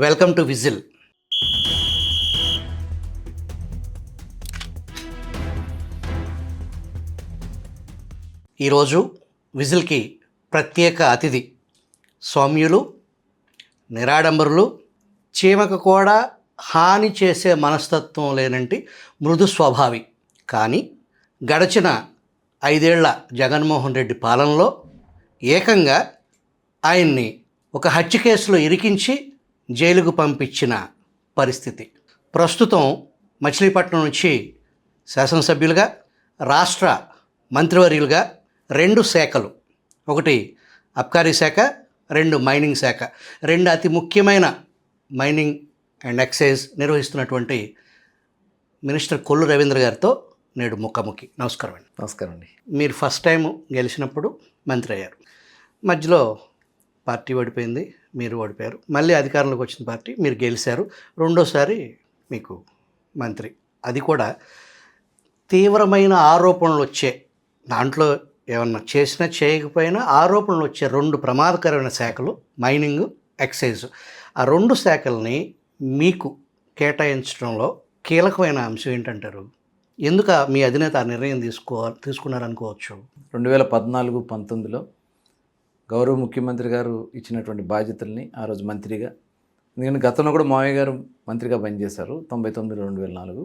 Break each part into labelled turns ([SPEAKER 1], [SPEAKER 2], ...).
[SPEAKER 1] Welcome to whistle. ఈరోజు విజిల్కి ప్రత్యేక అతిథి సౌమ్యులు, నిరాడంబరులు, చీమకు కూడా హాని చేసే మనస్తత్వం లేనంటి మృదు స్వభావి. కానీ గడచిన 5 ఏళ్ల జగన్మోహన్ రెడ్డి పాలనలో ఏకంగా ఆయన్ని ఒక హత్య కేసులో ఇరికించి జైలుకు పంపించిన పరిస్థితి. ప్రస్తుతం మచిలీపట్నం నుంచి శాసనసభ్యులుగా, రాష్ట్ర మంత్రివర్యులుగా 2 శాఖలు, ఒకటి అబ్కారీ శాఖ, 2 మైనింగ్ శాఖ, 2 అతి ముఖ్యమైన మైనింగ్ అండ్ ఎక్సైజ్ నిర్వహిస్తున్నటువంటి మినిస్టర్ కొల్లు రవీంద్ర గారితో నేడు ముఖాముఖి. నమస్కారం అండి.
[SPEAKER 2] నమస్కారం అండి.
[SPEAKER 1] మీరు ఫస్ట్ టైం గెలిచినప్పుడు మంత్రి అయ్యారు, మధ్యలో పార్టీ ఓడిపోయింది, మీరు ఓడిపోయారు. మళ్ళీ అధికారంలోకి వచ్చిన పార్టీ, మీరు గెలిచారు. రెండోసారి మీకు మంత్రి, అది కూడా తీవ్రమైన ఆరోపణలు వచ్చే, దాంట్లో ఏమన్నా చేసినా చేయకపోయినా ఆరోపణలు వచ్చే 2 ప్రమాదకరమైన శాఖలు మైనింగ్, ఎక్సైజ్. ఆ 2 శాఖల్ని మీకు కేటాయించడంలో కీలకమైన అంశం ఏంటంటారు? ఎందుకు మీ అధినేత ఆ నిర్ణయం తీసుకున్నారనుకోవచ్చు?
[SPEAKER 2] 2014-19లో గౌరవ ముఖ్యమంత్రి గారు ఇచ్చినటువంటి బాధ్యతల్ని ఆ రోజు మంత్రిగా, ఎందుకంటే గతంలో కూడా మావయ్య గారు మంత్రిగా పనిచేశారు 99-2004.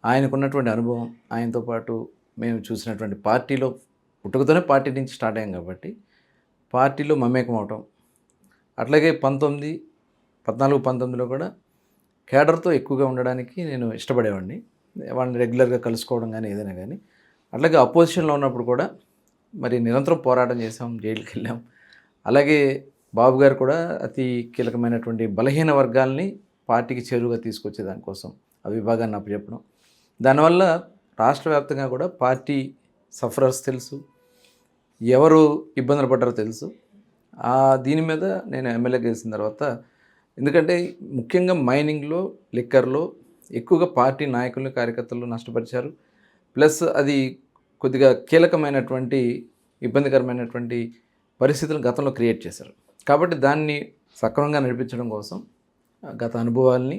[SPEAKER 2] ఆయనకున్నటువంటి అనుభవం, ఆయనతో పాటు మేము చూసినటువంటి పార్టీలో పుట్టుకతోనే పార్టీ నుంచి స్టార్ట్ అయ్యాం కాబట్టి పార్టీలో మమేకం అవటం, అట్లాగే 14-19లో కూడా కేడర్తో ఎక్కువగా ఉండడానికి నేను ఇష్టపడేవాడిని. వాళ్ళని రెగ్యులర్గా కలుసుకోవడం కానీ ఏదైనా కానీ. అట్లాగే అపోజిషన్లో ఉన్నప్పుడు కూడా మరి నిరంతరం పోరాటం చేసాం, జైలుకి వెళ్ళాం. అలాగే బాబు గారు కూడా అతి కీలకమైనటువంటి బలహీన వర్గాల్ని పార్టీకి చేరువుగా తీసుకొచ్చే దానికోసం ఆ విభాగాన్ని అప్పచెప్పడం. దానివల్ల రాష్ట్ర వ్యాప్తంగా కూడా పార్టీ సఫరర్స్ తెలుసు, ఎవరు ఇబ్బందులు పడ్డారో తెలుసు. దీని మీద నేను ఎమ్మెల్యే గెలిచిన తర్వాత, ఎందుకంటే ముఖ్యంగా మైనింగ్లో, లిక్కర్లో ఎక్కువగా పార్టీ నాయకులను, కార్యకర్తలు నష్టపరిచారు. ప్లస్ అది కొద్దిగా కీలకమైనటువంటి ఇబ్బందికరమైనటువంటి పరిస్థితులను గతంలో క్రియేట్ చేశారు. కాబట్టి దాన్ని సక్రమంగా నడిపించడం కోసం గత అనుభవాల్ని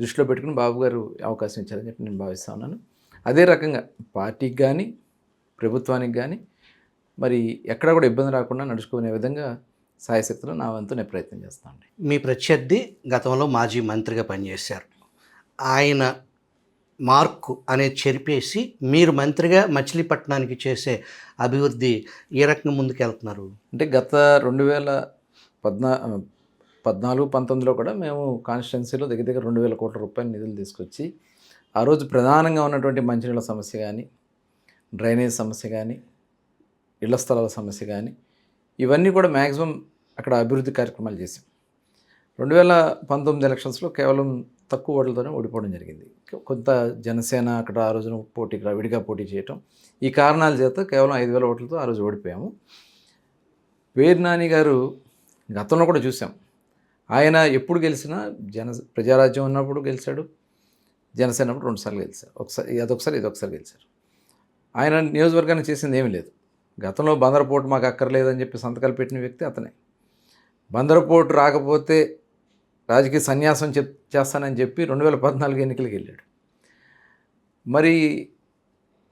[SPEAKER 2] దృష్టిలో పెట్టుకుని బాబు గారు అవకాశం ఇచ్చారని చెప్పి నేను భావిస్తూ ఉన్నాను. అదే రకంగా పార్టీకి కానీ ప్రభుత్వానికి కానీ మరి ఎక్కడా కూడా ఇబ్బంది రాకుండా నడుచుకునే విధంగా సాయశక్తిలో నా వంతు నేను ప్రయత్నం చేస్తాను.
[SPEAKER 1] మీ ప్రత్యర్థి గతంలో మాజీ మంత్రిగా పనిచేశారు. ఆయన మార్కు అనేది చెరిపేసి మీరు మంత్రిగా మచిలీపట్నానికి చేసే అభివృద్ధి ఏ రకంగా ముందుకెళ్తున్నారు?
[SPEAKER 2] అంటే గత 2014-19లో కూడా మేము కాన్స్టిట్యున్సీలో దగ్గర 2,000 కోట్ల రూపాయల నిధులు తీసుకొచ్చి, ఆ రోజు ప్రధానంగా ఉన్నటువంటి మంచినీళ్ళ సమస్య కానీ, డ్రైనేజ్ సమస్య కానీ, ఇళ్ల స్థలాల సమస్య కానీ, ఇవన్నీ కూడా మ్యాక్సిమం అక్కడ అభివృద్ధి కార్యక్రమాలు చేసాం. 2019 ఎలక్షన్స్లో కేవలం తక్కువ ఓట్లతోనే ఓడిపోవడం జరిగింది. కొంత జనసేన అక్కడ ఆ రోజున విడిగా పోటీ చేయటం, ఈ కారణాల చేత కేవలం 5,000 ఓట్లతో ఆ రోజు ఓడిపోయాము. పేరు నాని గారు గతంలో కూడా చూసాం, ఆయన ఎప్పుడు గెలిచినా ప్రజారాజ్యం ఉన్నప్పుడు గెలిచాడు, జనసేన అప్పుడు 2 సార్లు గెలిచారు. ఇదొకసారి గెలిచారు. ఆయన నియోజకవర్గానికి చేసింది ఏమీ లేదు. గతంలో బందరపోటు మాకు అక్కర్లేదని చెప్పి సంతకాలు పెట్టిన వ్యక్తి అతనే. బందరపోటు రాకపోతే రాజకీయ సన్యాసం చేస్తానని చెప్పి 2014 ఎన్నికలకు వెళ్ళాడు. మరి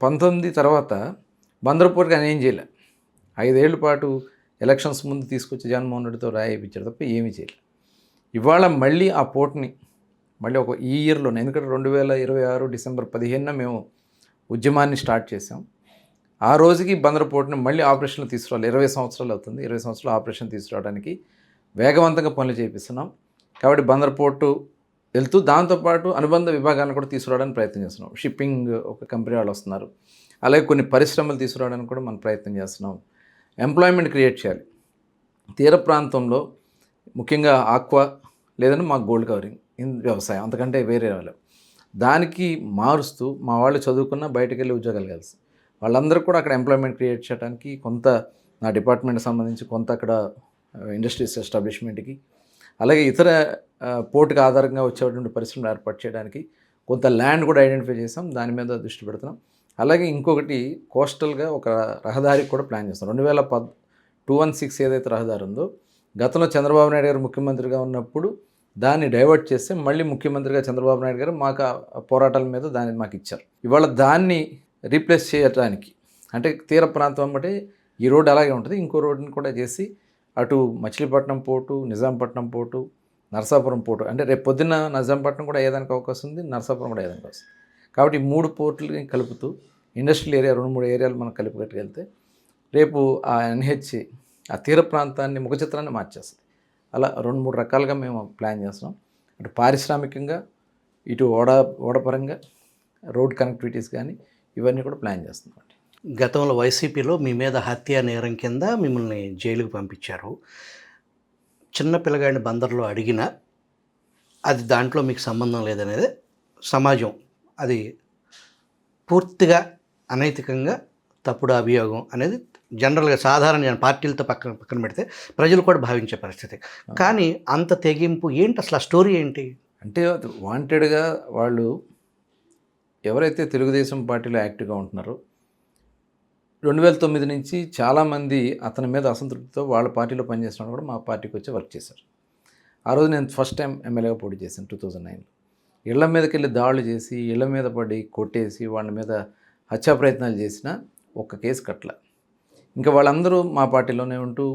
[SPEAKER 2] 19 తర్వాత బందరపోటుకి ఆయన ఏం చేయలే. 5 ఏళ్ల పాటు ఎలక్షన్స్ ముందు తీసుకొచ్చి జగన్మోహన్ రెడ్డితో రాయిపించాడు తప్ప ఏమీ చేయలే. ఇవాళ మళ్ళీ ఆ పోటుని మళ్ళీ ఈ ఇయర్లోనే, ఎందుకంటే 2026 డిసెంబర్ 15న మేము ఉద్యమాన్ని స్టార్ట్ చేసాం. ఆ రోజుకి బందరపోటుని మళ్ళీ ఆపరేషన్లో తీసుకురావాలి. 20 సంవత్సరాలు అవుతుంది. 20 సంవత్సరాలు ఆపరేషన్ తీసుకురావడానికి వేగవంతంగా పనులు చేపిస్తున్నాం. కాబట్టి బందరపోర్టు వెళ్తూ దాంతోపాటు అనుబంధ విభాగాలను కూడా తీసుకురావడానికి ప్రయత్నం చేస్తున్నాం. షిప్పింగ్ ఒక కంపెనీ వాళ్ళు వస్తున్నారు, అలాగే కొన్ని పరిశ్రమలు తీసుకురావడానికి కూడా మనం ప్రయత్నం చేస్తున్నాం. ఎంప్లాయ్మెంట్ క్రియేట్ చేయాలి. తీర ప్రాంతంలో ముఖ్యంగా ఆక్వా లేదంటే మాకు గోల్డ్ కవరింగ్ వ్యవసాయం, అంతకంటే వేరే వాళ్ళు దానికి మారుస్తూ మా వాళ్ళు చదువుకున్న బయటకు వెళ్ళి ఉద్యోగాలు కలిసి వాళ్ళందరూ కూడా అక్కడ ఎంప్లాయ్మెంట్ క్రియేట్ చేయడానికి కొంత నా డిపార్ట్మెంట్కి సంబంధించి కొంత అక్కడ ఇండస్ట్రీస్ ఎస్టాబ్లిష్మెంట్కి, అలాగే ఇతర పోర్టుకి ఆధారంగా వచ్చేటువంటి పరిశ్రమలు ఏర్పాటు చేయడానికి కొంత ల్యాండ్ కూడా ఐడెంటిఫై చేసాం. దాని మీద దృష్టి పెడుతున్నాం. అలాగే ఇంకొకటి కోస్టల్గా ఒక రహదారికి కూడా ప్లాన్ చేస్తాం. 216 ఏదైతే రహదారి ఉందో, గతంలో చంద్రబాబు నాయుడు గారు ముఖ్యమంత్రిగా ఉన్నప్పుడు దాన్ని డైవర్ట్ చేస్తే మళ్ళీ ముఖ్యమంత్రిగా చంద్రబాబు నాయుడు గారు మాకు ఆ పోరాటాల మీద దాన్ని మాకు ఇచ్చారు. ఇవాళ దాన్ని రీప్లేస్ చేయడానికి అంటే తీర ప్రాంతం అంటే ఈ రోడ్డు అలాగే ఉంటుంది, ఇంకో రోడ్డుని కూడా చేసి అటు Machilipatnam port, Nizampatnam port, Narasapuram port, అంటే రేపు పొద్దున్న నిజాంపట్నం కూడా అయ్యేదానికి అవకాశం ఉంది, నరసాపురం కూడా అయ్యేదానికి అవకాశం. కాబట్టి ఈ 3 పోర్టులని కలుపుతూ ఇండస్ట్రియల్ ఏరియా 2-3 ఏరియాలు మనం కలిపి రేపు ఆ ఎన్హెచ్ ఆ తీర ప్రాంతాన్ని ముఖ చిత్రాన్ని మార్చేస్తుంది. అలా 2-3 రకాలుగా మేము ప్లాన్ చేస్తున్నాం. అటు పారిశ్రామికంగా, ఇటు ఓడపరంగా, రోడ్ కనెక్టివిటీస్ కానీ ఇవన్నీ కూడా ప్లాన్ చేస్తున్నాం.
[SPEAKER 1] గతంలో వైసీపీలో మీ మీద హత్య నేరం కింద మిమ్మల్ని జైలుకు పంపించారు. చిన్న పిల్లగాడిని బందర్లో అడిగినా అది దాంట్లో మీకు సంబంధం లేదనేది సమాజం, అది పూర్తిగా అనైతికంగా తప్పుడు అభియోగం అనేది జనరల్గా సాధారణ పార్టీలతో పక్కన పెడితే ప్రజలు కూడా భావించే పరిస్థితి. కానీ అంత తెగింపు ఏంటి, అసలు ఆ స్టోరీ ఏంటి?
[SPEAKER 2] అంటే వాంటెడ్గా వాళ్ళు ఎవరైతే తెలుగుదేశం పార్టీలో యాక్టివ్గా ఉంటున్నారో 2009 నుంచి చాలామంది అతని మీద అసంతృప్తితో వాళ్ళ పార్టీలో పనిచేస్తున్న కూడా మా పార్టీకి వచ్చి వర్క్ చేశారు. ఆ రోజు నేను ఫస్ట్ టైం ఎమ్మెల్యేగా పోటీ చేశాను 2009లో. ఇళ్ల మీదకి వెళ్ళి దాడులు చేసి, ఇళ్ల మీద పడి కొట్టేసి, వాళ్ళ మీద హత్యా ప్రయత్నాలు చేసిన ఒక్క కేసు కట్ల. ఇంకా వాళ్ళందరూ మా పార్టీలోనే ఉంటూ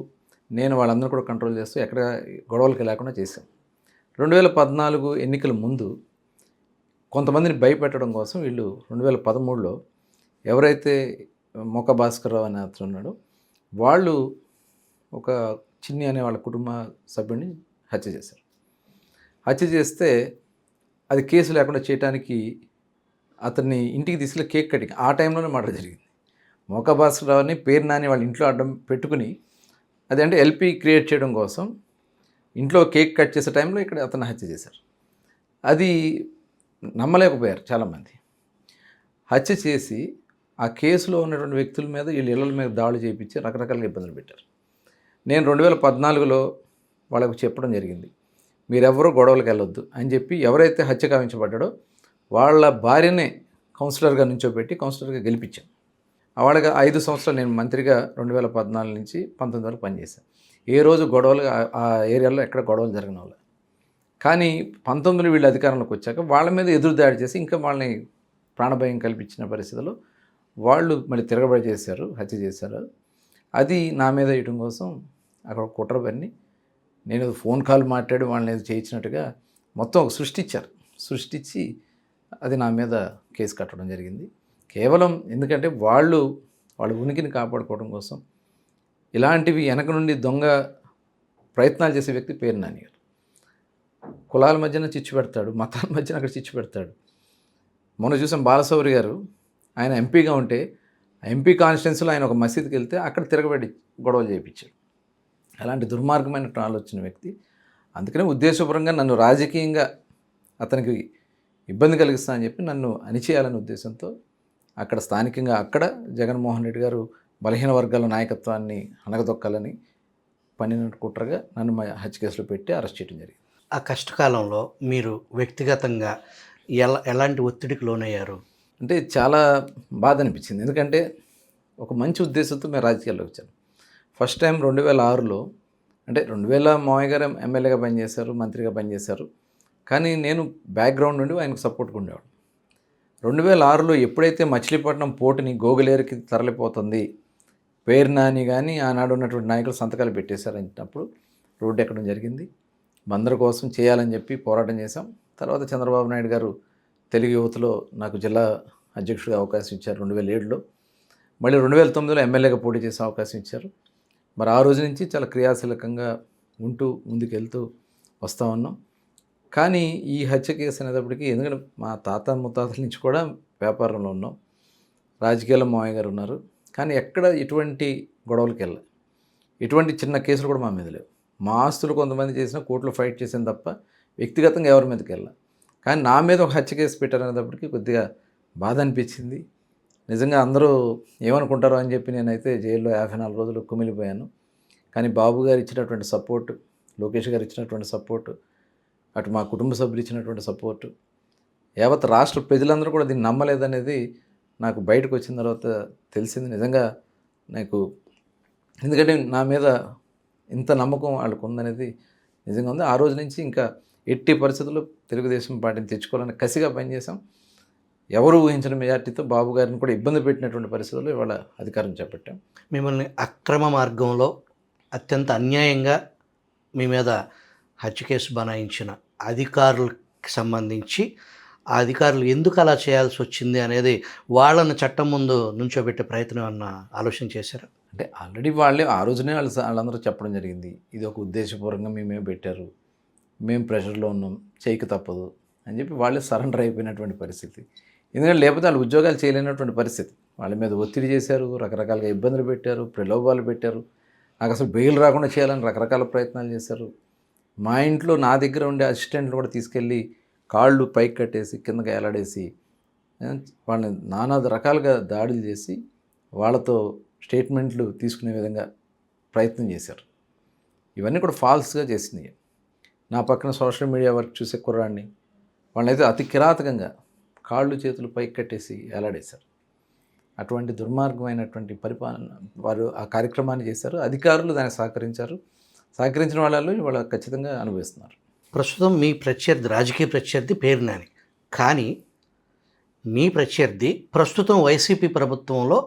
[SPEAKER 2] నేను వాళ్ళందరూ కూడా కంట్రోల్ చేస్తూ ఎక్కడ గొడవలకి లేకుండా చేశాం. 2014 ఎన్నికల ముందు కొంతమందిని భయపెట్టడం కోసం వీళ్ళు 2013లో ఎవరైతే మొక్క భాస్కర్రావు అనే అతను ఉన్నాడో వాళ్ళు ఒక చిన్ని అనే వాళ్ళ కుటుంబ సభ్యుడిని హత్య చేశారు. హత్య చేస్తే అది కేసు లేకుండా చేయడానికి అతన్ని ఇంటికి తీసుకెళ్ళి కేక్ కటింగ్ ఆ టైంలోనే మర్డర్ జరిగింది. మొక్క భాస్కర్రావుని పేరు నాని వాళ్ళ ఇంట్లో అడ్డం పెట్టుకుని అది అంటే ఎల్పి క్రియేట్ చేయడం కోసం ఇంట్లో కేక్ కట్ చేసే టైంలో ఇక్కడ అతన్ని హత్య చేశారు. అది నమ్మలేకపోయారు చాలామంది. హత్య చేసి ఆ కేసులో ఉన్నటువంటి వ్యక్తుల మీద వీళ్ళ ఇళ్ళ మీద దాడులు చేయించి రకరకాలుగా ఇబ్బందులు పెట్టారు. నేను 2014లో వాళ్ళకు చెప్పడం జరిగింది, మీరెవరూ గొడవలకు వెళ్ళొద్దు అని చెప్పి ఎవరైతే హత్య కావించబడ్డాడో వాళ్ళ భార్యనే కౌన్సిలర్గా నుంచోబెట్టి కౌన్సిలర్గా గెలిపించాను. వాళ్ళకి 5 సంవత్సరాలు నేను మంత్రిగా 2014 నుంచి 19 వరకు పనిచేశాను. ఏ రోజు గొడవలు ఆ ఏరియాలో ఎక్కడ గొడవలు జరిగిన వాళ్ళు. కానీ 19లో వీళ్ళు అధికారంలోకి వచ్చాక వాళ్ళ మీద ఎదురుదాడి చేసి ఇంకా వాళ్ళని ప్రాణభయం కల్పించిన పరిస్థితుల్లో వాళ్ళు మళ్ళీ తిరగబడి చేశారు, హత్య చేశారు. అది నా మీద వేయటం కోసం అక్కడ కుట్ర పన్ని నేను ఫోన్ కాల్ మాట్లాడి వాళ్ళని ఏదో చేయించినట్టుగా మొత్తం ఒక సృష్టించి అది నా మీద కేసు కట్టడం జరిగింది. కేవలం ఎందుకంటే వాళ్ళ ఉనికిని కాపాడుకోవడం కోసం ఇలాంటివి వెనక నుండి దొంగ ప్రయత్నాలు చేసే వ్యక్తి పేరు నాని గారు. కులాల మధ్యన చిచ్చు పెడతాడు, మతాల మధ్యన అక్కడ చిచ్చు పెడతాడు. మొన్న చూసాం బాలశౌరి గారు, ఆయన ఎంపీగా ఉంటే ఎంపీ కాన్స్టిట్యున్సీలో ఆయన ఒక మసీదుకి వెళ్తే అక్కడ తిరగబడి గొడవలు చేయించాడు. అలాంటి దుర్మార్గమైన ఆలోచన వ్యక్తి. అందుకనే ఉద్దేశపూర్వకంగా నన్ను రాజకీయంగా అతనికి ఇబ్బంది కలిగిస్తానని చెప్పి నన్ను అణిచేయాలనే ఉద్దేశంతో అక్కడ స్థానికంగా అక్కడ జగన్మోహన్ రెడ్డి గారు బలహీన వర్గాల నాయకత్వాన్ని అణగదొక్కాలని పన్నిన కుట్రగా నన్ను హత్య కేసులో పెట్టి అరెస్ట్ చేయడం జరిగింది.
[SPEAKER 1] ఆ కష్టకాలంలో మీరు వ్యక్తిగతంగా ఎలాంటి ఒత్తిడికి లోనయ్యారు?
[SPEAKER 2] అంటే చాలా బాధ అనిపించింది. ఎందుకంటే ఒక మంచి ఉద్దేశంతో మేము రాజకీయాల్లోకి వచ్చాను. ఫస్ట్ టైం 2006లో అంటే 2000 మావయ్య గారు ఎమ్మెల్యేగా పనిచేశారు, మంత్రిగా పనిచేశారు. కానీ నేను బ్యాక్గ్రౌండ్ నుండి ఆయనకు సపోర్ట్గా ఉండేవాడు. 2006లో ఎప్పుడైతే మచిలీపట్నం పోర్టుని గోగులేరుకి తరలిపోతుంది, పేరు నాని కానీ ఆనాడు ఉన్నటువంటి నాయకులు సంతకాలు పెట్టేశారన్నప్పుడు రోడ్డు ఎక్కడం జరిగింది. బందరు కోసం చేయాలని చెప్పి పోరాటం చేశాం. తర్వాత చంద్రబాబు నాయుడు గారు తెలుగు యువతలో నాకు జిల్లా అధ్యక్షుడిగా అవకాశం ఇచ్చారు 2007లో. మళ్ళీ 2009లో ఎమ్మెల్యేగా పోటీ చేసే అవకాశం ఇచ్చారు. మరి ఆ రోజు నుంచి చాలా క్రియాశీలకంగా ఉంటూ ముందుకెళ్తూ వస్తూ ఉన్నాం. కానీ ఈ హత్య కేసు అనేటప్పటికీ ఎందుకంటే మా తాత ముత్తాతల నుంచి కూడా వ్యాపారంలో ఉన్నాం, రాజకీయాల్లో మావయ్య గారు ఉన్నారు. కానీ ఎక్కడ ఎటువంటి గొడవలకి వెళ్ళాలి, ఎటువంటి చిన్న కేసులు కూడా మా మీద లేవు. మా ఆస్తులు కొంతమంది చేసినా కోర్టులో ఫైట్ చేసాను తప్ప వ్యక్తిగతంగా ఎవరి మీదకి వెళ్ళాలి. కానీ నా మీద ఒక హత్య కేసు పెట్టారనేటప్పటికీ కొద్దిగా బాధ అనిపించింది. నిజంగా అందరూ ఏమనుకుంటారో అని చెప్పి నేనైతే జైల్లో 54 రోజులు కుమిలిపోయాను. కానీ బాబు గారు ఇచ్చినటువంటి సపోర్టు, లోకేష్ గారు ఇచ్చినటువంటి సపోర్టు, అటు మా కుటుంబ సభ్యులు ఇచ్చినటువంటి సపోర్టు, యావత్ రాష్ట్ర ప్రజలందరూ కూడా దీన్ని నమ్మలేదనేది నాకు బయటకు వచ్చిన తర్వాత తెలిసింది. నిజంగా నాకు ఎందుకంటే నా మీద ఇంత నమ్మకం వాళ్ళకు ఉందనేది నిజంగా ఉంది. ఆ రోజు నుంచి ఇంకా ఎట్టి పరిస్థితుల్లో తెలుగుదేశం పార్టీని తెచ్చుకోవాలని కసిగా పనిచేసాం. ఎవరు ఊహించిన మెజార్టీతో బాబు గారిని కూడా ఇబ్బంది పెట్టినటువంటి పరిస్థితుల్లో ఇవాళ అధికారం చేపట్టాం.
[SPEAKER 1] మిమ్మల్ని అక్రమ మార్గంలో అత్యంత అన్యాయంగా మీ మీద హత్య కేసు బనాయించిన అధికారులకు సంబంధించి ఆ అధికారులు ఎందుకు అలా చేయాల్సి వచ్చింది అనేది వాళ్ళని చట్టం ముందు నుంచోబెట్టే ప్రయత్నం అన్న ఆలోచన చేశారా?
[SPEAKER 2] అంటే ఆల్రెడీ ఆ రోజునే వాళ్ళందరూ చెప్పడం జరిగింది, ఇది ఒక ఉద్దేశపూర్వకంగా మేమేం పెట్టారు, మేము ప్రెషర్లో ఉన్నాం, చేయక తప్పదు అని చెప్పి వాళ్ళే సరెండర్ అయిపోయినటువంటి పరిస్థితి. ఎందుకంటే లేకపోతే వాళ్ళు ఉద్యోగాలు చేయలేనటువంటి పరిస్థితి. వాళ్ళ మీద ఒత్తిడి చేశారు, రకరకాలుగా ఇబ్బందులు పెట్టారు, ప్రలోభాలు పెట్టారు, నాకు అసలు బెయిల్ రాకుండా చేయాలని రకరకాల ప్రయత్నాలు చేశారు. మా ఇంట్లో నా దగ్గర ఉండే అసిస్టెంట్లు కూడా తీసుకెళ్ళి కాళ్ళు పైకి కట్టేసి కిందకి ఏలాడేసి వాళ్ళని నానా రకాలుగా దాడులు చేసి వాళ్ళతో స్టేట్మెంట్లు తీసుకునే విధంగా ప్రయత్నం చేశారు. ఇవన్నీ కూడా ఫాల్స్గా చేసినాయి. నా పక్కన సోషల్ మీడియా వర్క్ చూసే కుర్రాడిని వాళ్ళైతే అతి కిరాతకంగా కాళ్ళు చేతులు పైకి కట్టేసి ఏలాడేశారు. అటువంటి దుర్మార్గమైనటువంటి పరిపాలన వారు ఆ కార్యక్రమాన్ని చేశారు. అధికారులు దానికి సహకరించారు. సహకరించిన వాళ్ళు ఇవాళ ఖచ్చితంగా అనుభవిస్తున్నారు.
[SPEAKER 1] ప్రస్తుతం మీ ప్రత్యర్థి రాజకీయ ప్రత్యర్థి పేరు నాని, కానీ మీ ప్రత్యర్థి ప్రస్తుతం వైసీపీ ప్రభుత్వంలో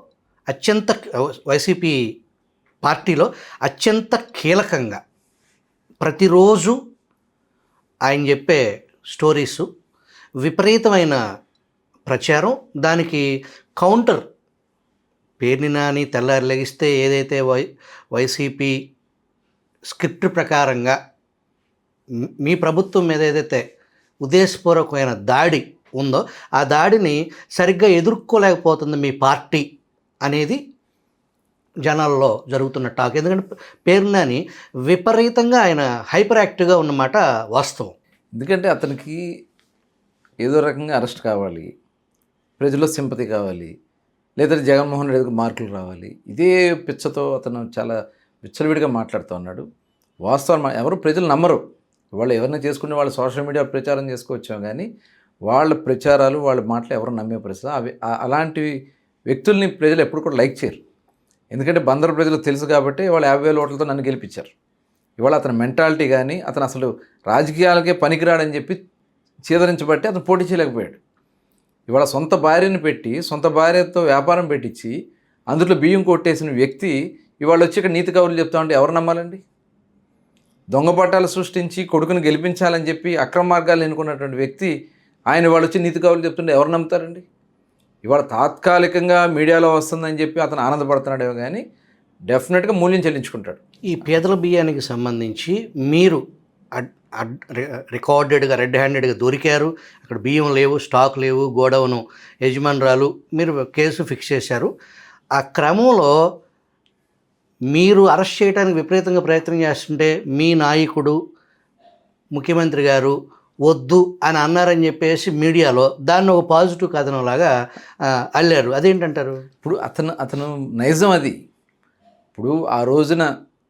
[SPEAKER 1] వైసీపీ పార్టీలో అత్యంత కీలకంగా ప్రతిరోజు ఆయన చెప్పే స్టోరీసు విపరీతమైన ప్రచారం, దానికి కౌంటర్ పేర్ని నాని తెల్లారి లెగిస్తే ఏదైతే వైసీపీ స్క్రిప్ట్ ప్రకారంగా మీ ప్రభుత్వం మీద ఏదైతే ఉద్దేశపూర్వకమైన దాడి ఉందో ఆ దాడిని సరిగ్గా ఎదుర్కోలేకపోతుంది మీ పార్టీ అనేది జనాల్లో జరుగుతున్న టాక్. ఎందుకంటే పేరు నాని విపరీతంగా ఆయన హైపర్ యాక్టివ్గా ఉన్నమాట వాస్తవం.
[SPEAKER 2] ఎందుకంటే అతనికి ఏదో రకంగా అరెస్ట్ కావాలి, ప్రజల్లో సింపతి కావాలి, లేదా జగన్మోహన్ రెడ్డికి మార్కులు రావాలి. ఇదే పిచ్చతో అతను చాలా విచ్చలవిడిగా మాట్లాడుతూ ఉన్నాడు. వాస్తవం ఎవరు ప్రజలు నమ్మరు. వాళ్ళు ఎవరైనా చేసుకునే వాళ్ళు సోషల్ మీడియా ప్రచారం చేసుకోవచ్చాం, కానీ వాళ్ళ ప్రచారాలు వాళ్ళ మాటలు ఎవరు నమ్మే పరిస్థితి. అలాంటి వ్యక్తుల్ని ప్రజలు ఎప్పుడు కూడా లైక్ చేయరు. ఎందుకంటే బందరు ప్రజలకు తెలుసు కాబట్టి వాళ్ళు 50,000 ఓట్లతో నన్ను గెలిపించారు. ఇవాళ అతని మెంటాలిటీ కానీ అతను అసలు రాజకీయాలకే పనికిరాడని చెప్పి చీదరించబట్టి అతను పోటీ చేయలేకపోయాడు. ఇవాళ సొంత భార్యను పెట్టి సొంత భార్యతో వ్యాపారం పెట్టించి అందులో బియ్యం కొట్టేసిన వ్యక్తి ఇవాళ వచ్చి ఇక్కడ నీతి కబుర్లు చెప్తా ఉంటే ఎవరు నమ్మాలండి? దొంగ పట్టాలు సృష్టించి కొడుకుని గెలిపించాలని చెప్పి అక్రమ మార్గాలు ఎన్నుకున్నటువంటి వ్యక్తి ఆయన వాళ్ళు వచ్చి నీతి కబుర్లు చెప్తుంటే ఎవరు నమ్ముతారండి? ఇవాళ తాత్కాలికంగా మీడియాలో వస్తుందని చెప్పి అతను ఆనందపడుతున్నాడేమో, కానీ డెఫినెట్గా మూల్యం చెల్లించుకుంటాడు.
[SPEAKER 1] ఈ పేదల బియ్యానికి సంబంధించి మీరు రికార్డెడ్గా రెడ్ హ్యాండెడ్గా దొరికారు, అక్కడ బియ్యం లేవు, స్టాక్ లేవు, గోడౌను యజమానురాలు, మీరు కేసు ఫిక్స్ చేశారు. ఆ క్రమంలో మీరు అరెస్ట్ చేయడానికి విపరీతంగా ప్రయత్నం చేస్తుంటే మీ నాయకుడు ముఖ్యమంత్రి గారు వద్దు అని అన్నారని చెప్పేసి మీడియాలో దాన్ని ఒక పాజిటివ్ కథనంలాగా అల్లారు. అదేంటంటారు?
[SPEAKER 2] ఇప్పుడు అతను నైజం అది. ఇప్పుడు ఆ రోజున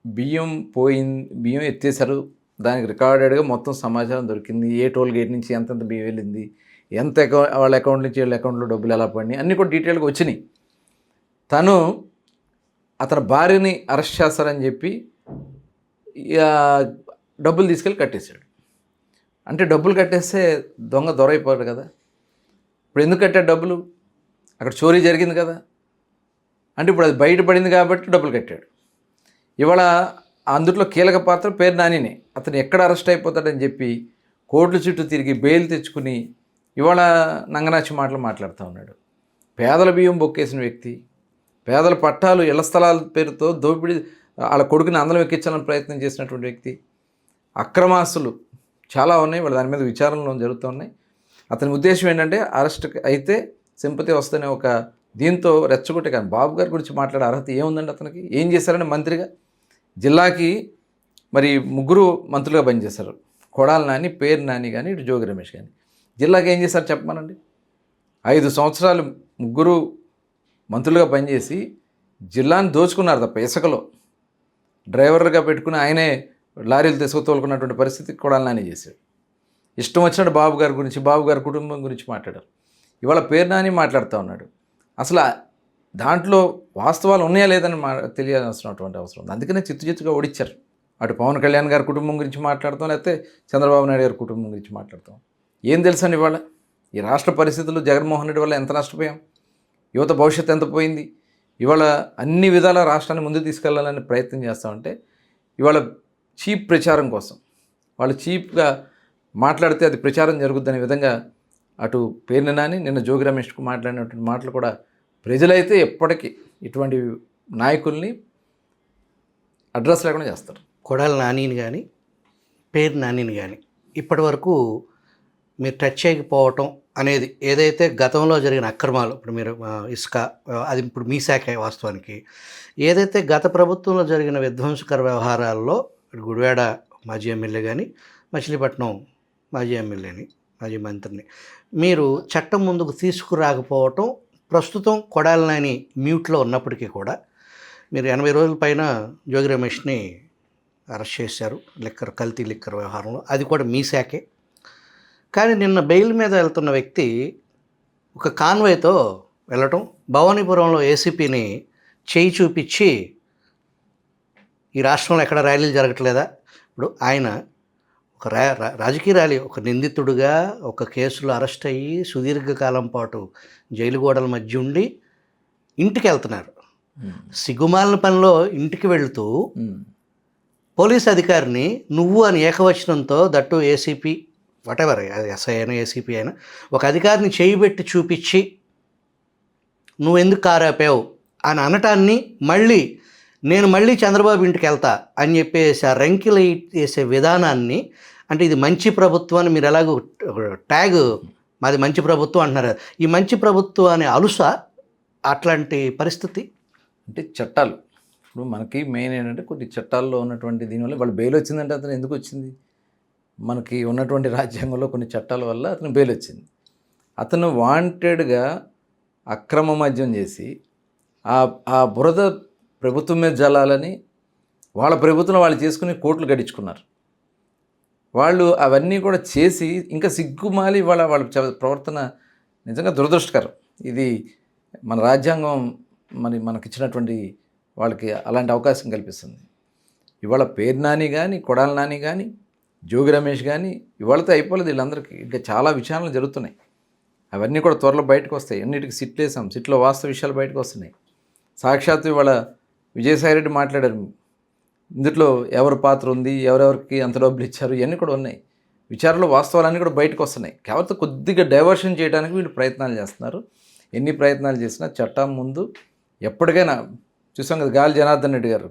[SPEAKER 2] బియ్యం ఎత్తేసారు, దానికి రికార్డెడ్గా మొత్తం సమాచారం దొరికింది. ఏ టోల్ గేట్ నుంచి ఎంతెంత బియ్యం వెళ్ళింది, వాళ్ళ అకౌంట్ నుంచి వీళ్ళ అకౌంట్లో డబ్బులు ఎలా పడినాయి అన్నీ కూడా డీటెయిల్గా వచ్చినాయి. అతని భార్యని అరెస్ట్ చేస్తారని చెప్పి డబ్బులు తీసుకెళ్ళి కట్టేశాడు. అంటే డబ్బులు కట్టేస్తే దొర అయిపోయాడు కదా. ఇప్పుడు ఎందుకు కట్టాడు డబ్బులు? అక్కడ చోరీ జరిగింది కదా. అంటే ఇప్పుడు అది బయటపడింది కాబట్టి డబ్బులు కట్టాడు. ఇవాళ అందుట్లో కీలక పాత్ర పేరు నానినే. అతను ఎక్కడ అరెస్ట్ అయిపోతాడని చెప్పి కోర్టుల చుట్టూ తిరిగి బెయిల్ తెచ్చుకుని ఇవాళ నంగనాచి మాటలు మాట్లాడుతూ ఉన్నాడు. పేదల బియ్యం బొక్కేసిన వ్యక్తి, పేదల పట్టాలు ఇళ్ల స్థలాల పేరుతో దోపిడీ వాళ్ళ కొడుకుని అందలం ఎక్కించాలని ప్రయత్నం చేసినటువంటి వ్యక్తి. అక్రమాస్తులు చాలా ఉన్నాయి, వాళ్ళ దాని మీద విచారణలు జరుగుతూ ఉన్నాయి. అతని ఉద్దేశం ఏంటంటే అరెస్ట్ అయితే సింపతి వస్తేనే ఒక దీంతో రెచ్చగొట్టే. కానీ బాబు గారి గురించి మాట్లాడే అర్హత ఏముందండి అతనికి? ఏం చేశారంటే మంత్రిగా జిల్లాకి మరి 3 మంత్రులుగా పనిచేశారు. కొడాలి నాని, పేరు నాని కానీ ఇటు జోగి రమేష్ కానీ. జిల్లాకి ఏం చేశారు చెప్పమనండి? 5 సంవత్సరాలు 3 మంత్రులుగా పనిచేసి జిల్లాని దోచుకున్నారు తప్ప ఇసుకలో డ్రైవర్గా పెట్టుకుని ఆయనే లారీలు తీసుకుతోలుకున్నటువంటి పరిస్థితి కొడాలి నాని చేశాడు. ఇష్టం వచ్చినట్టు బాబు గారి గురించి, బాబు గారి కుటుంబం గురించి మాట్లాడారు. ఇవాళ పేరు నాని మాట్లాడుతూ ఉన్నాడు. అసలు దాంట్లో వాస్తవాలు ఉన్నాయా లేదని తెలియాల్సినటువంటి అవసరం ఉంది. అందుకనే చిత్తుగా ఓడిచ్చారు అటు పవన్ కళ్యాణ్ గారి కుటుంబం గురించి మాట్లాడతాం, లేకపోతే చంద్రబాబు నాయుడు గారి కుటుంబం గురించి మాట్లాడతాం. ఏం తెలుసండి ఇవాళ ఈ రాష్ట్ర పరిస్థితులు జగన్మోహన్ రెడ్డి వల్ల ఎంత నష్టపోయాం, యువత భవిష్యత్తు ఎంత పోయింది. ఇవాళ అన్ని విధాల రాష్ట్రాన్ని ముందుకు తీసుకెళ్లాలని ప్రయత్నం చేస్తామంటే ఇవాళ చీప్ ప్రచారం కోసం వాళ్ళు చీప్గా మాట్లాడితే అది ప్రచారం జరుగుద్దనే విధంగా అటు పేర్ని నాని నిన్న జోగి రమేష్కు మాట్లాడినటువంటి మాటలు కూడా ప్రజలైతే ఎప్పటికీ ఇటువంటి నాయకుల్ని అడ్రస్ లేకుండా చేస్తారు.
[SPEAKER 1] కొడాలి నానిని కానీ పేరు నానిని కానీ ఇప్పటి వరకు మీరు టచ్ చేయకపోవటం అనేది ఏదైతే గతంలో జరిగిన అక్రమాలు, ఇప్పుడు మీరు ఇసుక అది ఇప్పుడు మీ శాఖ వాస్తవానికి, ఏదైతే గత ప్రభుత్వంలో జరిగిన విధ్వంసకర వ్యవహారాల్లో గుడివాడ మాజీ ఎమ్మెల్యే కానీ మచిలీపట్నం మాజీ ఎమ్మెల్యేని మాజీ మంత్రిని మీరు చట్టం ముందుకు తీసుకురాకపోవటం, ప్రస్తుతం కొడాలి నాని మ్యూట్లో ఉన్నప్పటికీ కూడా మీరు 80 రోజుల పైన జోగి రమేష్ని అరెస్ట్ చేశారు కల్తీ లిక్కర్ వ్యవహారంలో, అది కూడా మీ శాఖే. కానీ నిన్న బెయిల్ మీద వెళ్తున్న వ్యక్తి ఒక కాన్వాయ్తో వెళ్ళటం, భవానీపురంలో ఏసీపీని చేయి చూపించి ఈ రాష్ట్రంలో ఎక్కడ ర్యాలీలు జరగట్లేదా, ఇప్పుడు ఆయన ఒక రాజకీయ ర్యాలీ, ఒక నిందితుడుగా ఒక కేసులో అరెస్ట్ అయ్యి సుదీర్ఘకాలం పాటు జైలు గోడల మధ్య ఉండి ఇంటికి వెళ్తున్నారు. సిగ్గుమాలిన పనిలో ఇంటికి వెళుతూ పోలీస్ అధికారిని నువ్వు అని ఏకవచనంతో, దట్టు ఏసీపీ వాటెవర్, అది ఎస్ఐ అయినా ఏసీపీ అయినా, ఒక అధికారిని చేయిబెట్టి చూపించి నువ్వు ఎందుకు కారాపావు అని అనటాన్ని నేను మళ్ళీ చంద్రబాబు ఇంటికి వెళ్తా అని చెప్పేసి ఆ రంకిలు వేసే విధానాన్ని, అంటే ఇది మంచి ప్రభుత్వం అని మీరు ఎలాగో ట్యాగ్ మాది మంచి ప్రభుత్వం అంటున్నారు, ఈ మంచి ప్రభుత్వం అనే అలుస అట్లాంటి పరిస్థితి.
[SPEAKER 2] అంటే చట్టాలు ఇప్పుడు మనకి మెయిన్ ఏంటంటే కొన్ని చట్టాల్లో ఉన్నటువంటి దీనివల్ల వాళ్ళు బెయిల్ వచ్చిందంటే అతను ఎందుకు వచ్చింది, మనకి ఉన్నటువంటి రాజ్యాంగంలో కొన్ని చట్టాల వల్ల అతను బెయిల్ వచ్చింది. అతను వాంటెడ్గా అక్రమ మద్యం చేసి ఆ బురద ప్రభుత్వం మీద జల్లాలని వాళ్ళ ప్రభుత్వం వాళ్ళు చేసుకుని కోట్లు గడించుకున్నారు. వాళ్ళు అవన్నీ కూడా చేసి ఇంకా సిగ్గుమాలి వాళ్ళ ప్రవర్తన నిజంగా దురదృష్టకరం. ఇది మన రాజ్యాంగం మనకిచ్చినటువంటి వాళ్ళకి అలాంటి అవకాశం కల్పిస్తుంది. ఇవాళ పేరు నాని కానీ కొడాలి నాని కానీ జోగి రమేష్ కానీ ఇవాళతో అయిపోలేదు, వీళ్ళందరికీ ఇంకా చాలా విచారణలు జరుగుతున్నాయి. అవన్నీ కూడా త్వరలో బయటకు వస్తాయి. అన్నిటికీ సిట్లు వేసాం, సిట్లో వాస్తవ విషయాలు బయటకు వస్తున్నాయి. సాక్షాత్తు ఇవాళ విజయసాయిరెడ్డి మాట్లాడారు, ఇందులో ఎవరి పాత్ర ఉంది, ఎవరెవరికి అంత డబ్బులు ఇచ్చారు, ఇవన్నీ కూడా ఉన్నాయి. విచారణలో వాస్తవాలన్నీ కూడా బయటకు వస్తున్నాయి. కాబట్టి కొద్దిగా డైవర్షన్ చేయడానికి వీళ్ళు ప్రయత్నాలు చేస్తున్నారు. ఎన్ని ప్రయత్నాలు చేసినా చట్టం ముందు ఎప్పటికైనా చూసాం కదా, గాలి జనార్దన్ రెడ్డి గారు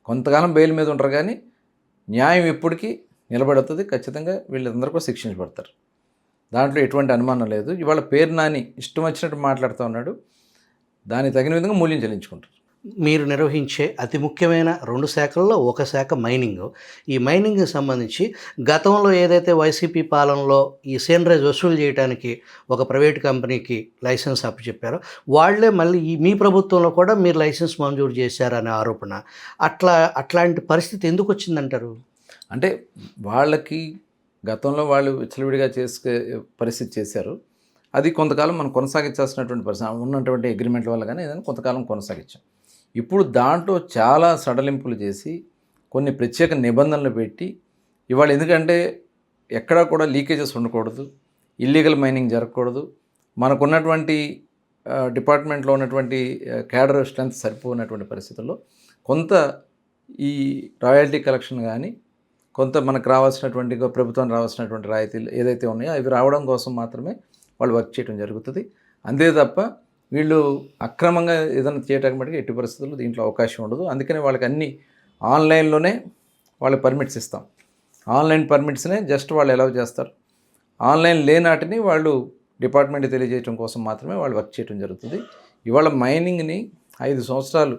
[SPEAKER 2] కొంతకాలం బెయిల్ మీద ఉంటారు, కానీ న్యాయం ఎప్పటికీ నిలబడుతుంది. ఖచ్చితంగా వీళ్ళందరూ కూడా శిక్షించబడతారు, దాంట్లో ఎటువంటి అనుమానం లేదు. ఇవాళ పేరు నాని ఇష్టం వచ్చినట్టు మాట్లాడుతూ ఉన్నాడు, దానికి తగిన విధంగా మూల్యం చెల్లించుకుంటారు.
[SPEAKER 1] మీరు నిర్వహించే అతి ముఖ్యమైన 2 శాఖల్లో ఒక శాఖ మైనింగ్. ఈ మైనింగ్కి సంబంధించి గతంలో ఏదైతే వైసీపీ పాలనలో ఈ సేనరేజ్ వసూలు చేయడానికి ఒక ప్రైవేట్ కంపెనీకి లైసెన్స్ అప్పచెప్పారో, వాళ్లే మళ్ళీ మీ ప్రభుత్వంలో కూడా మీరు లైసెన్స్ మంజూరు చేశారనే ఆరోపణ. అట్లాంటి పరిస్థితి ఎందుకు వచ్చిందంటారు?
[SPEAKER 2] అంటే వాళ్ళకి గతంలో వాళ్ళు విచ్చలవిడిగా చేసుకే పరిస్థితి చేశారు. అది కొంతకాలం మనం కొనసాగించాల్సినటువంటి పరిస్థితి ఉన్నటువంటి అగ్రిమెంట్ల వల్ల కానీ ఏదైనా కొంతకాలం కొనసాగించాం. ఇప్పుడు దాంట్లో చాలా సడలింపులు చేసి కొన్ని ప్రత్యేక నిబంధనలు పెట్టి ఇవాళ, ఎందుకంటే ఎక్కడా కూడా లీకేజెస్ ఉండకూడదు, ఇల్లీగల్ మైనింగ్ జరగకూడదు, మనకున్నటువంటి డిపార్ట్మెంట్లో ఉన్నటువంటి క్యాడర్ స్ట్రెంత్ సరిపోయినటువంటి పరిస్థితుల్లో కొంత ఈ రాయల్టీ కలెక్షన్ కానీ కొంత మనకు రావాల్సినటువంటి ప్రభుత్వానికి రావాల్సినటువంటి రాయితీలు ఏదైతే ఉన్నాయో అవి రావడం కోసం మాత్రమే వాళ్ళు వర్క్ చేయడం జరుగుతుంది. అంతే తప్ప వీళ్ళు అక్రమంగా ఏదైనా చేయడానికి మటుకు ఎట్టి పరిస్థితుల్లో దీంట్లో అవకాశం ఉండదు. అందుకని వాళ్ళకి అన్నీ ఆన్లైన్లోనే వాళ్ళకి పర్మిట్స్ ఇస్తాం. ఆన్లైన్ పర్మిట్స్నే జస్ట్ వాళ్ళు అలౌ చేస్తారు. ఆన్లైన్ లేనాటిని వాళ్ళు డిపార్ట్మెంట్ తెలియజేయడం కోసం మాత్రమే వాళ్ళు వర్క్ చేయడం జరుగుతుంది. ఇవాళ మైనింగ్ని 5 సంవత్సరాలు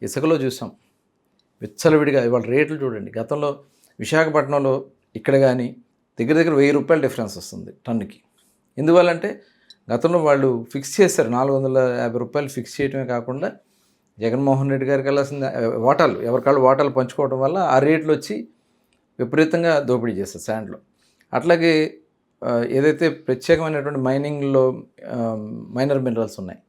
[SPEAKER 2] ఇసుకలో చూసాం విచ్చలవిడిగా. ఇవాళ రేట్లు చూడండి, గతంలో విశాఖపట్నంలో ఇక్కడ కానీ దగ్గర 1000 రూపాయల డిఫరెన్స్ వస్తుంది టన్నుకి. ఎందువల్లంటే గతంలో వాళ్ళు ఫిక్స్ చేశారు, 450 రూపాయలు ఫిక్స్ చేయడమే కాకుండా జగన్మోహన్ రెడ్డి గారికి వెళ్ళాల్సిన వాటాలు ఎవరికాళ్ళు వాటాలు పంచుకోవడం వల్ల ఆ రేట్లు వచ్చి విపరీతంగా దోపిడీ చేస్తారు శాండ్లో. అట్లాగే ఏదైతే ప్రత్యేకమైనటువంటి మైనింగ్లో మైనర్ మినరల్స్ ఉన్నాయి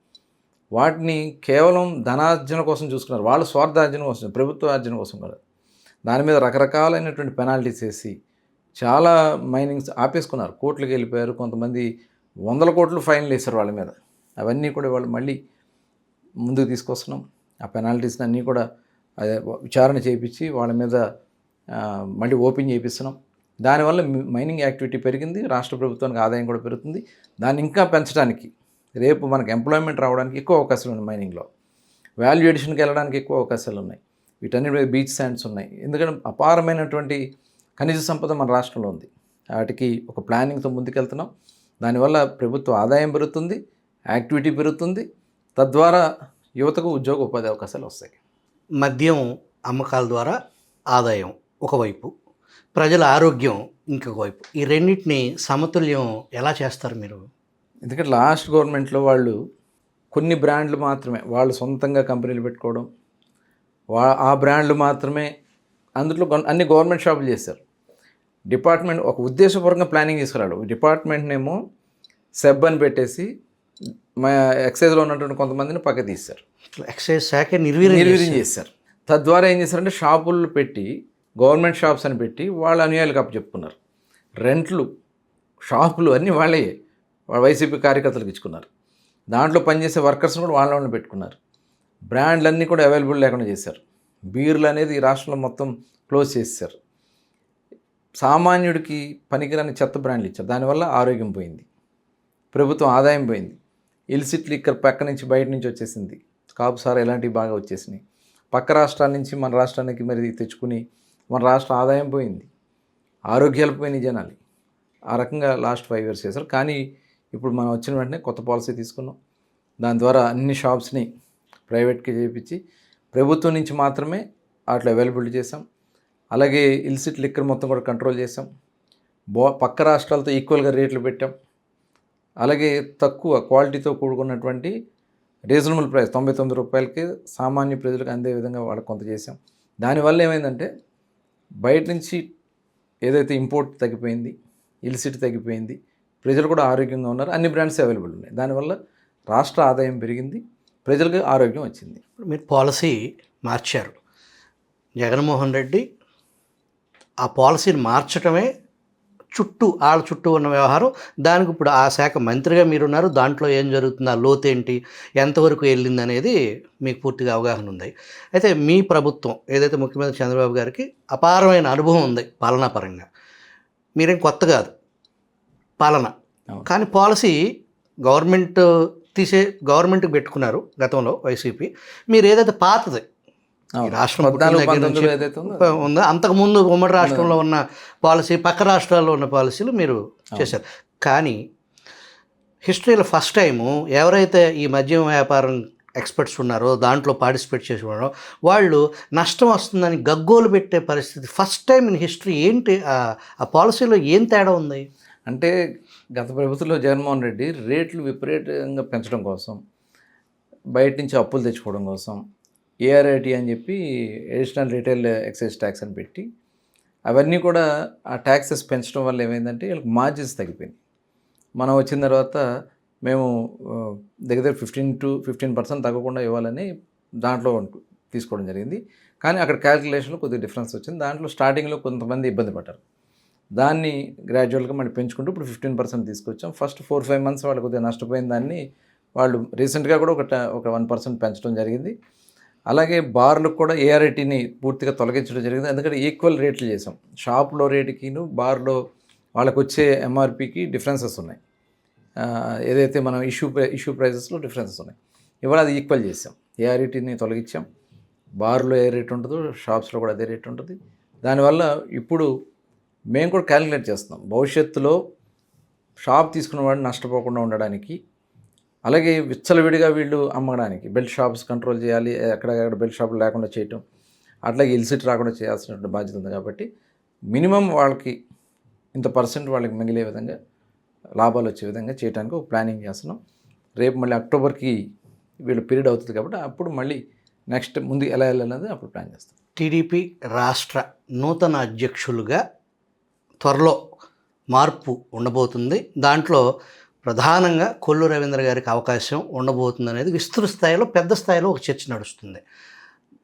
[SPEAKER 2] వాటిని కేవలం ధనార్జన కోసం చూసుకున్నారు, వాళ్ళ స్వార్థార్జన కోసం, ప్రభుత్వ ఆర్జన కోసం కాదు. దాని మీద రకరకాలైనటువంటి పెనాల్టీస్ వేసి చాలా మైనింగ్స్ ఆపేసుకున్నారు, కోర్టులకు వెళ్ళిపోయారు. కొంతమంది 100 కోట్లు ఫైన్లు వేశారు వాళ్ళ మీద. అవన్నీ కూడా వాళ్ళు మళ్ళీ ముందుకు తీసుకొస్తున్నాం. ఆ పెనాల్టీస్ని అన్నీ కూడా అదే విచారణ చేయించి వాళ్ళ మీద మళ్ళీ ఓపెన్ చేయిస్తున్నాం. దానివల్ల మైనింగ్ యాక్టివిటీ పెరిగింది, రాష్ట్ర ప్రభుత్వానికి ఆదాయం కూడా పెరుగుతుంది. దాన్ని ఇంకా పెంచడానికి రేపు మనకు ఎంప్లాయ్మెంట్ రావడానికి ఎక్కువ అవకాశాలు ఉన్నాయి. మైనింగ్లో వాల్యూ ఎడిషన్కి వెళ్ళడానికి ఎక్కువ అవకాశాలు ఉన్నాయి. వీటన్నిటి బీచ్ శాండ్స్ ఉన్నాయి. ఎందుకంటే అపారమైనటువంటి ఖనిజ సంపద మన రాష్ట్రంలో ఉంది. వాటికి ఒక ప్లానింగ్తో ముందుకెళ్తున్నాం. దానివల్ల ప్రభుత్వ ఆదాయం పెరుగుతుంది, యాక్టివిటీ పెరుగుతుంది. తద్వారా యువతకు ఉద్యోగ ఉపాధి అవకాశాలు వస్తాయి.
[SPEAKER 1] మద్యం అమ్మకాల ద్వారా ఆదాయం ఒకవైపు, ప్రజల ఆరోగ్యం ఇంకొక వైపు, ఈ రెండింటిని సమతుల్యం ఎలా చేస్తారు మీరు?
[SPEAKER 2] ఎందుకంటే లాస్ట్ గవర్నమెంట్లో వాళ్ళు కొన్ని బ్రాండ్లు మాత్రమే వాళ్ళు సొంతంగా కంపెనీలు పెట్టుకోవడం, ఆ బ్రాండ్లు మాత్రమే అందులో అన్ని గవర్నమెంట్ షాపులు చేశారు. డిపార్ట్మెంట్ ఒక ఉద్దేశపూర్వకంగా ప్లానింగ్ తీసుకురాడు. డిపార్ట్మెంట్నేమో సెబ్ అని పెట్టేసి మా ఎక్సైజ్లో ఉన్నటువంటి కొంతమందిని పక్క తీశారు.
[SPEAKER 1] ఎక్సైజ్ శాఖ నిర్వీర్యం
[SPEAKER 2] చేశారు. తద్వారా ఏం చేశారంటే షాపులు పెట్టి గవర్నమెంట్ షాప్స్ అని పెట్టి వాళ్ళ అనుయాయులకు అప్పచెప్పుకున్నారు. రెంట్లు, షాపులు అన్నీ వాళ్ళే వైసీపీ కార్యకర్తలకు ఇచ్చుకున్నారు. దాంట్లో పనిచేసే వర్కర్స్ని కూడా వాళ్ళని పెట్టుకున్నారు. బ్రాండ్లన్నీ కూడా అవైలబుల్ లేకుండా చేశారు. బీర్లు అనేది ఈ రాష్ట్రంలో మొత్తం క్లోజ్ చేశారు. సామాన్యుడికి పనికిరాని చెత్త బ్రాండ్లు ఇచ్చారు. దానివల్ల ఆరోగ్యం పోయింది, ప్రభుత్వం ఆదాయం పోయింది. ఇల్సిట్ లిక్కర్ పక్క నుంచి బయట నుంచి వచ్చేసింది, కాపు సారా ఇలాంటివి బాగా వచ్చేసినాయి. పక్క రాష్ట్రాల నుంచి మన రాష్ట్రానికి మరి తెచ్చుకుని మన రాష్ట్ర ఆదాయం పోయింది, ఆరోగ్యాలు పోయినాయి జనాలు. ఆ రకంగా లాస్ట్ 5 years చేశారు. కానీ ఇప్పుడు మనం వచ్చిన వెంటనే కొత్త పాలసీ తీసుకున్నాం. దాని ద్వారా అన్ని షాప్స్ని ప్రైవేట్కి చేయించి ప్రభుత్వం నుంచి మాత్రమే వాటిలో అవైలబిలిటీ చేసాం. అలాగే ఇల్సిట్ లిక్కర్ మొత్తం కూడా కంట్రోల్ చేసాం. పక్క రాష్ట్రాలతో ఈక్వల్గా రేట్లు పెట్టాం. అలాగే తక్కువ క్వాలిటీతో కూడుకున్నటువంటి రీజనబుల్ ప్రైస్ 99 రూపాయలకి సామాన్య ప్రజలకు అందే విధంగా వాళ్ళకి కొంత చేసాం. దానివల్ల ఏమైందంటే బయట నుంచి ఏదైతే ఇంపోర్ట్ తగ్గిపోయింది, ఇల్సిట్ తగ్గిపోయింది, ప్రజలు కూడా ఆరోగ్యంగా ఉన్నారు, అన్ని బ్రాండ్స్ అవైలబుల్ ఉన్నాయి. దానివల్ల రాష్ట్ర ఆదాయం పెరిగింది, ప్రజలకు ఆరోగ్యం వచ్చింది.
[SPEAKER 1] మీరు పాలసీ మార్చారు. జగన్మోహన్ రెడ్డి ఆ పాలసీని మార్చడమే వాళ్ళ చుట్టూ ఉన్న వ్యవహారం. దానికి ఇప్పుడు ఆ శాఖ మంత్రిగా మీరున్నారు. దాంట్లో ఏం జరుగుతుంది, ఆ లోతేంటి, ఎంతవరకు వెళ్ళింది అనేది మీకు పూర్తిగా అవగాహన ఉంది. అయితే మీ ప్రభుత్వం ఏదైతే ముఖ్యమంత్రి చంద్రబాబు గారికి అపారమైన అనుభవం ఉంది పాలనా పరంగా, మీరేం కొత్త కాదు పాలన. కానీ పాలసీ గవర్నమెంట్కి పెట్టుకున్నారు గతంలో వైసీపీ. మీరు ఏదైతే పాతది రాష్ట్రం ఉందో అంతకుముందు ఉమ్మడి రాష్ట్రంలో ఉన్న పాలసీ, పక్క రాష్ట్రాల్లో ఉన్న పాలసీలు మీరు చేశారు. కానీ హిస్టరీలో ఫస్ట్ టైము ఎవరైతే ఈ మద్యం వ్యాపారం ఎక్స్పర్ట్స్ ఉన్నారో, దాంట్లో పార్టిసిపేట్ చేసి ఉన్నారో, వాళ్ళు నష్టం వస్తుందని గగ్గోలు పెట్టే పరిస్థితి ఫస్ట్ టైం ఇన్ హిస్టరీ. ఏంటి ఆ పాలసీలో ఏం తేడా ఉంది?
[SPEAKER 2] అంటే గత ప్రభుత్వంలో జగన్మోహన్ రెడ్డి రేట్లు విపరీతంగా పెంచడం కోసం, బయట నుంచి అప్పులు తెచ్చుకోవడం కోసం ఏఆర్ఐటీ అని చెప్పి అడిషనల్ రిటైల్ ఎక్సైజ్ ట్యాక్స్ అని పెట్టి అవన్నీ కూడా ఆ ట్యాక్సెస్ పెంచడం వల్ల ఏమైందంటే వీళ్ళకి మార్జిన్స్ తగ్గిపోయింది. మనం వచ్చిన తర్వాత మేము దగ్గర 15% తగ్గకుండా ఇవ్వాలని దాంట్లో తీసుకోవడం జరిగింది. కానీ అక్కడ క్యాలిక్యులేషన్లో కొద్దిగా డిఫరెన్స్ వచ్చింది. దాంట్లో స్టార్టింగ్లో కొంతమంది ఇబ్బంది పడ్డారు. దాన్ని గ్రాడ్యువల్గా మళ్ళీ పెంచుకుంటూ ఇప్పుడు 15% తీసుకొచ్చాం. ఫస్ట్ 4-5 months వాళ్ళు కొద్దిగా నష్టపోయిన దాన్ని వాళ్ళు రీసెంట్గా కూడా ఒక 1% పెంచడం జరిగింది. అలాగే బార్లకు కూడా ఏఆర్ఐటీని పూర్తిగా తొలగించడం జరిగింది. ఎందుకంటే ఈక్వల్ రేట్లు చేసాం. షాప్లో రేటుకిను బార్లో వాళ్ళకు వచ్చే ఎంఆర్పికి డిఫరెన్సెస్ ఉన్నాయి. ఏదైతే మనం ఇష్యూ ప్రైజెస్లో డిఫరెన్సెస్ ఉన్నాయి. ఇవాళ అది ఈక్వల్ చేసాం. ఏఆర్ఐటీని తొలగించాం. బార్లో ఏ రేట్ ఉంటుందో షాప్స్లో కూడా అదే రేట్ ఉంటుంది. దానివల్ల ఇప్పుడు మేము కూడా క్యాలిక్యులేట్ చేస్తున్నాం. భవిష్యత్తులో షాప్ తీసుకున్న వాడు నష్టపోకుండా ఉండడానికి, అలాగే విచ్చలవిడిగా వీళ్ళు అమ్మడానికి బెల్ట్ షాప్స్ కంట్రోల్ చేయాలి, ఎక్కడెక్కడ బెల్ట్ షాపులు లేకుండా చేయటం, అట్లాగే ఇల్సిట్ రాకుండా చేయాల్సినటువంటి బాధ్యత ఉంది. కాబట్టి మినిమం వాళ్ళకి ఇంత % వాళ్ళకి మిగిలే విధంగా, లాభాలు వచ్చే విధంగా చేయడానికి ఒక ప్లానింగ్ చేస్తున్నాం. రేపు మళ్ళీ అక్టోబర్కి వీళ్ళు పీరియడ్ అవుతుంది కాబట్టి అప్పుడు మళ్ళీ నెక్స్ట్ ముందు ఎలా వెళ్ళాలనేది అప్పుడు ప్లాన్ చేస్తాం.
[SPEAKER 1] టీడీపీ రాష్ట్ర నూతన అధ్యక్షులుగా త్వరలో మార్పు ఉండబోతుంది. దాంట్లో ప్రధానంగా కొల్లు రవీంద్ర గారికి అవకాశం ఉండబోతుంది అనేది విస్తృత స్థాయిలో, పెద్ద స్థాయిలో ఒక చర్చ నడుస్తుంది.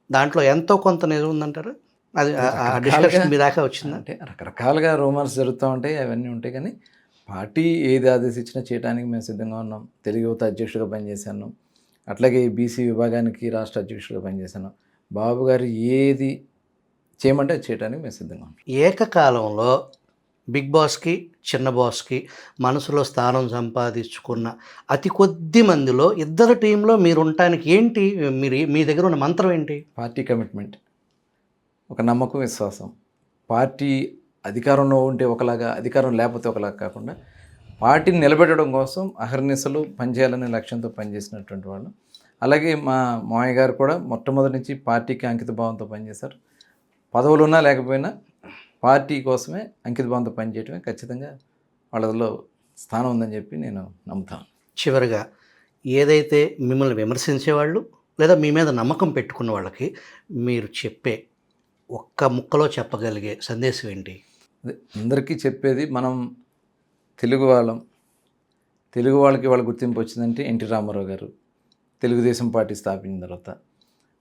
[SPEAKER 1] దాంట్లో ఎంతో కొంత నిజం ఉందంటారా? అది ఆ
[SPEAKER 2] రకరకాలుగా
[SPEAKER 1] డిస్కషన్ మీ దాకా వచ్చిందా?
[SPEAKER 2] అంటే రకరకాలుగా రూమర్స్ జరుగుతూ ఉంటాయి, అవన్నీ ఉంటాయి. కానీ పార్టీ ఏది ఆదేశించినా చేయడానికి మేము సిద్ధంగా ఉన్నాం. తెలుగు యువత అధ్యక్షుడిగా పనిచేశాను. అట్లాగే బీసీ విభాగానికి రాష్ట్ర అధ్యక్షుడిగా పనిచేశాను. బాబు గారు ఏది చేయమంటే అది చేయడానికి మేము సిద్ధంగా ఉన్నాం.
[SPEAKER 1] ఏకకాలంలో బిగ్ బాస్కి, చిన్న బాస్కి మనసులో స్థానం సంపాదించుకున్న అతి కొద్ది మందిలో ఇద్దరు టీంలో మీరు ఉండటానికి ఏంటి, మీ దగ్గర ఉన్న మంత్రం ఏంటి?
[SPEAKER 2] పార్టీ కమిట్మెంట్, ఒక నమ్మకం, విశ్వాసం. పార్టీ అధికారంలో ఉంటే ఒకలాగా, అధికారం లేకపోతే ఒకలాగా కాకుండా పార్టీని నిలబెట్టడం కోసం అహర్నిశలు పనిచేయాలనే లక్ష్యంతో పనిచేసినటువంటి వాళ్ళు. అలాగే మా మామయ్య గారు కూడా మొట్టమొదటి నుంచి పార్టీకి అంకిత భావంతో పనిచేశారు. పదవులు ఉన్నా లేకపోయినా పార్టీ కోసమే అంకిత భావంతో పనిచేయటమే ఖచ్చితంగా వాళ్ళలో స్థానం ఉందని చెప్పి నేను నమ్ముతాను.
[SPEAKER 1] చివరిగా ఏదైతే మిమ్మల్ని విమర్శించేవాళ్ళు లేదా మీ మీద నమ్మకం పెట్టుకున్న వాళ్ళకి మీరు చెప్పే ఒక్క ముక్కలో చెప్పగలిగే సందేశం ఏంటి?
[SPEAKER 2] అదే అందరికీ చెప్పేది, మనం తెలుగు వాళ్ళం. తెలుగు వాళ్ళకి వాళ్ళ గుర్తింపు వచ్చిందంటే ఎన్టీ రామారావు గారు తెలుగుదేశం పార్టీ స్థాపించిన తర్వాత.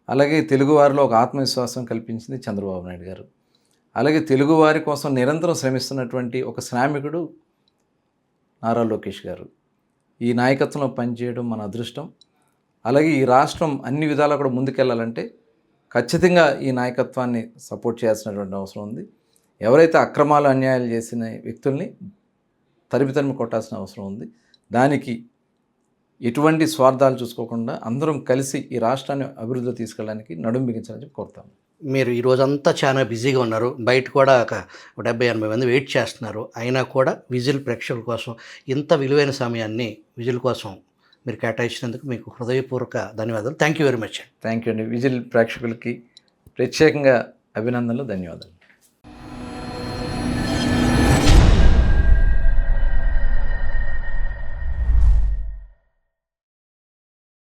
[SPEAKER 2] అలాగే తెలుగు వారిలో ఒక ఆత్మవిశ్వాసం కల్పించింది చంద్రబాబు నాయుడు గారు. అలాగే తెలుగు వారి కోసం నిరంతరం శ్రమిస్తున్నటువంటి ఒక శ్రామికుడు నారా లోకేష్ గారు. ఈ నాయకత్వంలో పనిచేయడం మన అదృష్టం. అలాగే ఈ రాష్ట్రం అన్ని విధాలా కూడా ముందుకెళ్ళాలంటే ఖచ్చితంగా ఈ నాయకత్వాన్ని సపోర్ట్ చేయాల్సినటువంటి అవసరం ఉంది. ఎవరైతే అక్రమాలు, అన్యాయాలు చేసిన వ్యక్తుల్ని తరిమి కొట్టాల్సిన అవసరం ఉంది. దానికి ఎటువంటి స్వార్థాలు చూసుకోకుండా అందరం కలిసి ఈ రాష్ట్రాన్ని అభివృద్ధిలో తీసుకెళ్ళడానికి నడుం బిగించాలని కోరుతాను.
[SPEAKER 1] మీరు ఈ రోజంతా చాలా బిజీగా ఉన్నారు, బయట కూడా ఒక 70-80 మంది వెయిట్ చేస్తున్నారు, అయినా కూడా విజిల్ ప్రేక్షకుల కోసం ఇంత విలువైన సమయాన్ని విజిల్ కోసం మీరు కేటాయించినందుకు మీకు హృదయపూర్వక ధన్యవాదాలు. Thank you very much.
[SPEAKER 2] Thank you అండి. విజిల్ ప్రేక్షకులకి ప్రత్యేకంగా అభినందనలు, ధన్యవాదాలు.